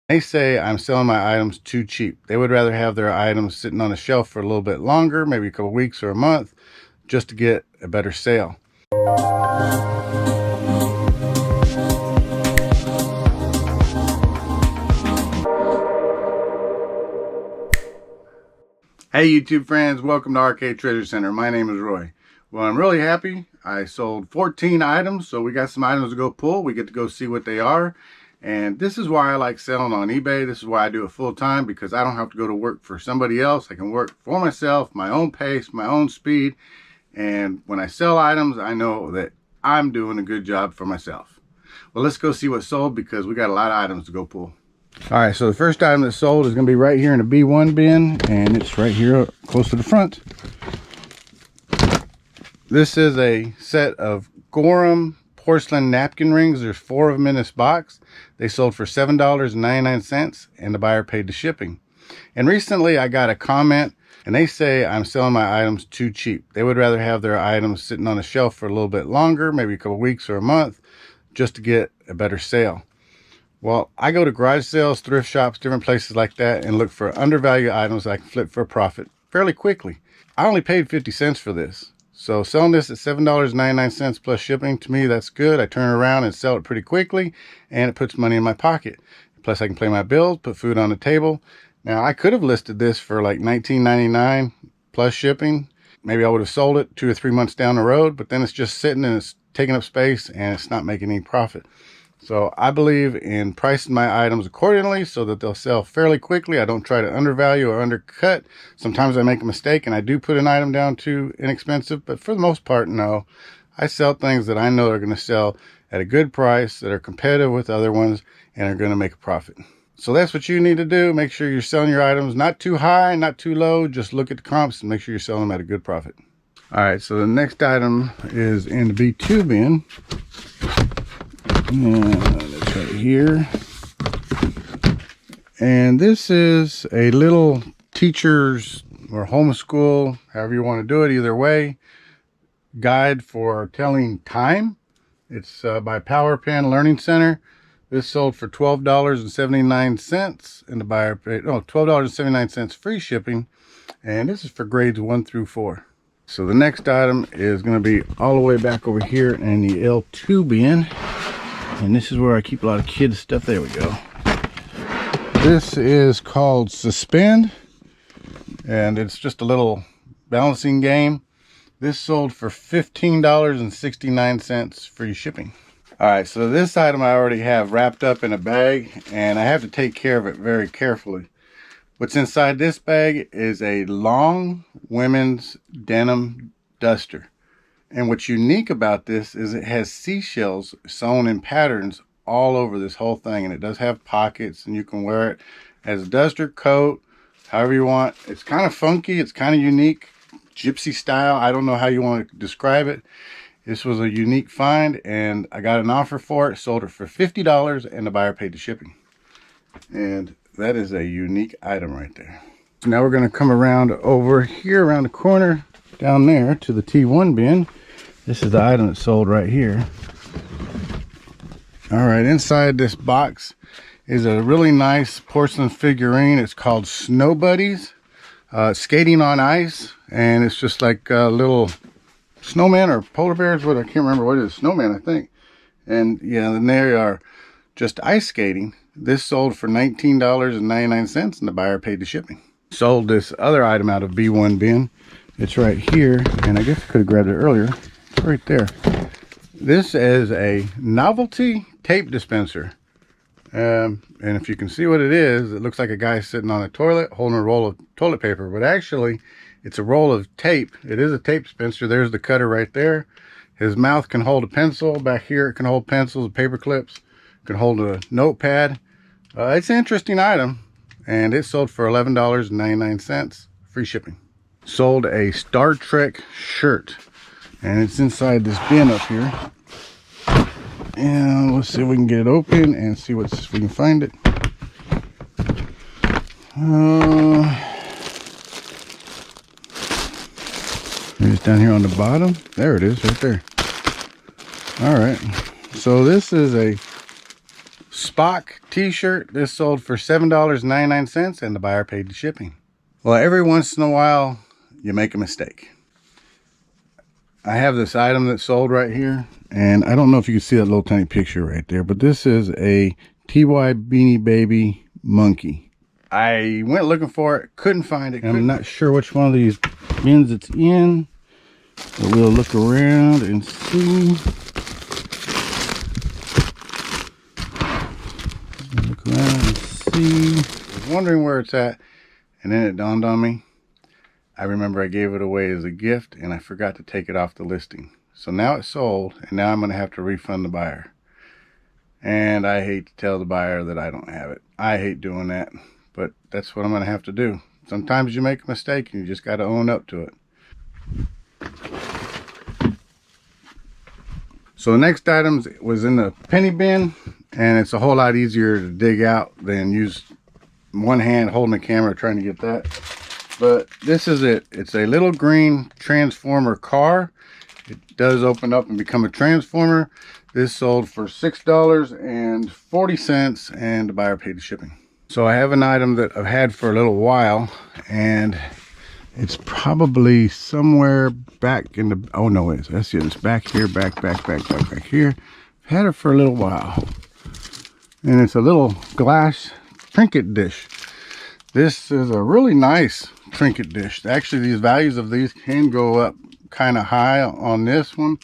They say I'm selling my items too cheap. They would rather have their items sitting on a shelf for a little bit longer, maybe a couple weeks or a month, just to get a better sale. Hey YouTube friends, welcome to RK Treasure Center. My name is Roy. Well, I'm really happy. I sold 14 items, so we got some items to go pull. We get to go see what they are. And this is why I like selling on eBay. This is why I do it full time, because I don't have to go to work for somebody else. I can work for myself, my own pace, my own speed. And when I sell items, I know that I'm doing a good job for myself. Well, let's go see what's sold, because we got a lot of items to go pull. All right, so the first item that's sold is going to be right here in the B1 bin, and it's right here close to the front. This is a set of Gorham porcelain napkin rings. There's 4 of them in this box. They sold for $7.99, and the buyer paid the shipping. And recently I got a comment, and they say I'm selling my items too cheap. They would rather have their items sitting on a shelf for a little bit longer, maybe a couple weeks or a month, just to get a better sale. Well, I go to garage sales, thrift shops, different places like that, and look for undervalued items that I can flip for a profit fairly quickly. I only paid 50 cents for this. So selling this at $7.99 plus shipping, to me, that's good. I turn around and sell it pretty quickly, and it puts money in my pocket. Plus, I can pay my bills, put food on the table. Now, I could have listed this for like $19.99 plus shipping. Maybe I would have sold it 2 or 3 months down the road, but then it's just sitting and it's taking up space and it's not making any profit. So I believe in pricing my items accordingly so that they'll sell fairly quickly. I don't try to undervalue or undercut. Sometimes I make a mistake and I do put an item down too inexpensive, but for the most part, no. I sell things that I know are going to sell at a good price, that are competitive with other ones, and are going to make a profit. So that's what you need to do. Make sure you're selling your items not too high, not too low. Just look at the comps and make sure you're selling them at a good profit. All right, so the next item is in the B2 bin. And it's right here. And this is a little teacher's or homeschool, however you want to do it, either way, guide for telling time. It's by PowerPen Learning Center. This sold for $12.79, and the buyer paid $12.79 free shipping. And this is for grades 1 through 4. So the next item is going to be all the way back over here in the L2 bin. And this is where I keep a lot of kids stuff. There we go. This is called Suspend, and it's just a little balancing game. This sold for $15.69 free shipping. All right, so this item I already have wrapped up in a bag, and I have to take care of it very carefully. What's inside this bag is a long women's denim duster. And what's unique about this is it has seashells sewn in patterns all over this whole thing. And it does have pockets, and you can wear it as a duster, coat, however you want. It's kind of funky. It's kind of unique, gypsy style. I don't know how you want to describe it. This was a unique find, and I got an offer for it. Sold it for $50, and the buyer paid the shipping. And that is a unique item right there. So now we're going to come around over here, around the corner, down there to the T1 bin. This is the item that's sold right here. All right, inside this box is a really nice porcelain figurine. It's called Snow Buddies, skating on ice, and it's just like a little snowman or polar bears. What I can't remember what it is. Snowman, I think. And yeah, then they are just ice skating. This sold for $19.99, and the buyer paid the shipping. Sold this other item out of B1 bin. It's right here, and I guess I could have grabbed it earlier. It's right there. This is a novelty tape dispenser. And if you can see what it is, it looks like a guy sitting on a toilet holding a roll of toilet paper, but actually it's a roll of tape. It is a tape dispenser. There's the cutter right there. His mouth can hold a pencil. Back here it can hold pencils, paper clips. It can hold a notepad. It's an interesting item, and it sold for $11.99, free shipping. Sold a Star Trek shirt, and it's inside this bin up here. And let's see if we can get it open and see if we can find it. It's down here on the bottom. There it is, right there. All right, so this is a Spock t-shirt. This sold for $7.99 and the buyer paid the shipping. Well, every once in a while you make a mistake. I have this item that sold right here, and I don't know if you can see that little tiny picture right there, but this is a TY Beanie Baby monkey. I went looking for it, couldn't find it. I'm not sure which one of these bins it's in, but we'll look around and see. Look around and see. I was wondering where it's at, and then it dawned on me. I remember I gave it away as a gift and I forgot to take it off the listing. So now it's sold, and now I'm going to have to refund the buyer. And I hate to tell the buyer that I don't have it. I hate doing that, but that's what I'm going to have to do. Sometimes you make a mistake and you just got to own up to it. So the next item was in the penny bin, and it's a whole lot easier to dig out than use one hand holding the camera trying to get that. But this is it. It's a little green transformer car. It does open up and become a transformer. This sold for $6.40 and the buyer paid the shipping. So I have an item that I've had for a little while, and it's probably somewhere back in the, oh no, it's, that's it. It's back here, back here. I've had it for a little while. And it's a little glass trinket dish. This is a really nice trinket dish. Actually, these values of these can go up kind of high on this one.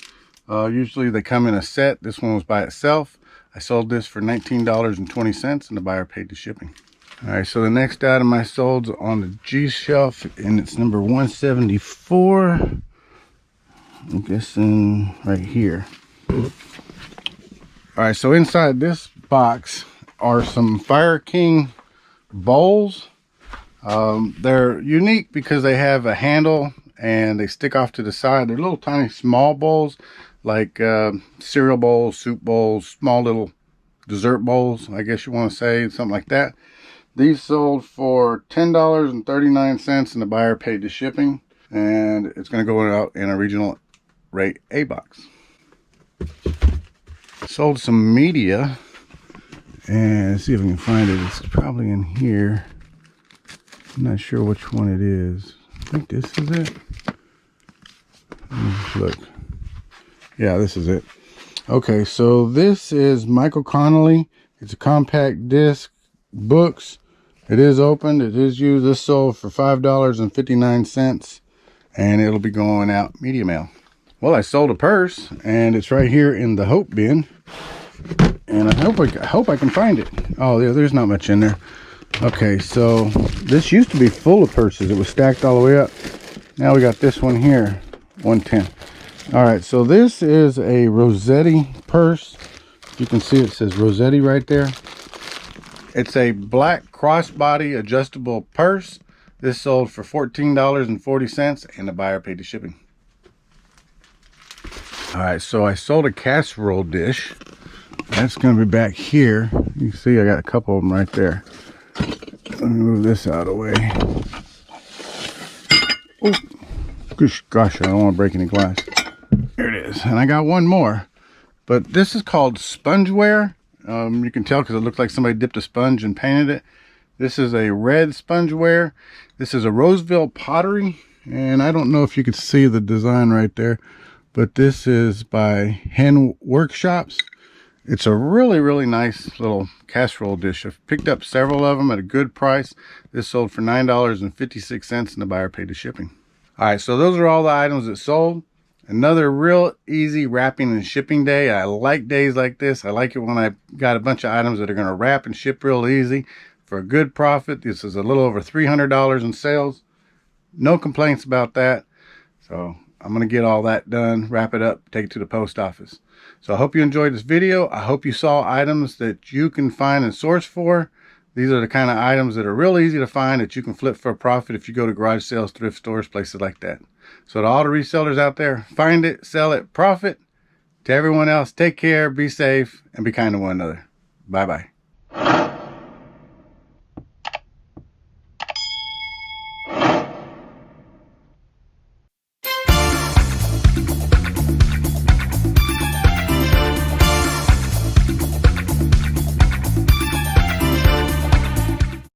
Usually they come in a set. This one was by itself. I sold this for $19.20 and the buyer paid the shipping. All right, so the next item I sold is on the G shelf, and it's number 174. I'm guessing right here. All right, so inside this box are some Fire King bowls. They're unique because they have a handle and they stick off to the side. They're little tiny small bowls, like cereal bowls, soup bowls, small little dessert bowls, I guess you want to say, something like that. These sold for $10.39 and the buyer paid the shipping, and it's going to go out in a regional rate A box. Sold some media, and let's see if I can find it. It's probably in here. I'm not sure which one it is. I think this is it. Look. Yeah, this is it. Okay, so this is Michael Connolly. It's a compact disc, books. It is opened. It is used. This sold for $5.59, and it'll be going out media mail. Well, I sold a purse, and it's right here in the Hope bin. And I hope I can find it. Oh, yeah, there's not much in there. Okay, so this used to be full of purses. It was stacked all the way up. Now we got this one here, 110. All right, so this is a Rossetti purse. You can see it says Rossetti right there. It's a black crossbody adjustable purse. This sold for $14.40 and the buyer paid the shipping. All right, so I sold a casserole dish. That's going to be back here. You can see I got a couple of them right there. Let me move this out of the way. Oh, gosh, I don't want to break any glass. There it is. And I got one more. But this is called spongeware. You can tell because it looks like somebody dipped a sponge and painted it. This is a red spongeware. This is a Roseville pottery. And I don't know if you can see the design right there, but this is by Hen Workshops. It's a really, really nice little casserole dish. I've picked up several of them at a good price. This sold for $9.56 and the buyer paid the shipping. All right, so those are all the items that sold. Another real easy wrapping and shipping day. I like days like this. I like it when I got a bunch of items that are going to wrap and ship real easy for a good profit. This is a little over $300 in sales. No complaints about that. So I'm going to get all that done, wrap it up, take it to the post office. So I hope you enjoyed this video. I hope you saw items that you can find and source for. These are the kind of items that are real easy to find that you can flip for a profit if you go to garage sales, thrift stores, places like that. So to all the resellers out there, find it, sell it, profit. To everyone else, take care, be safe, and be kind to one another. Bye-bye.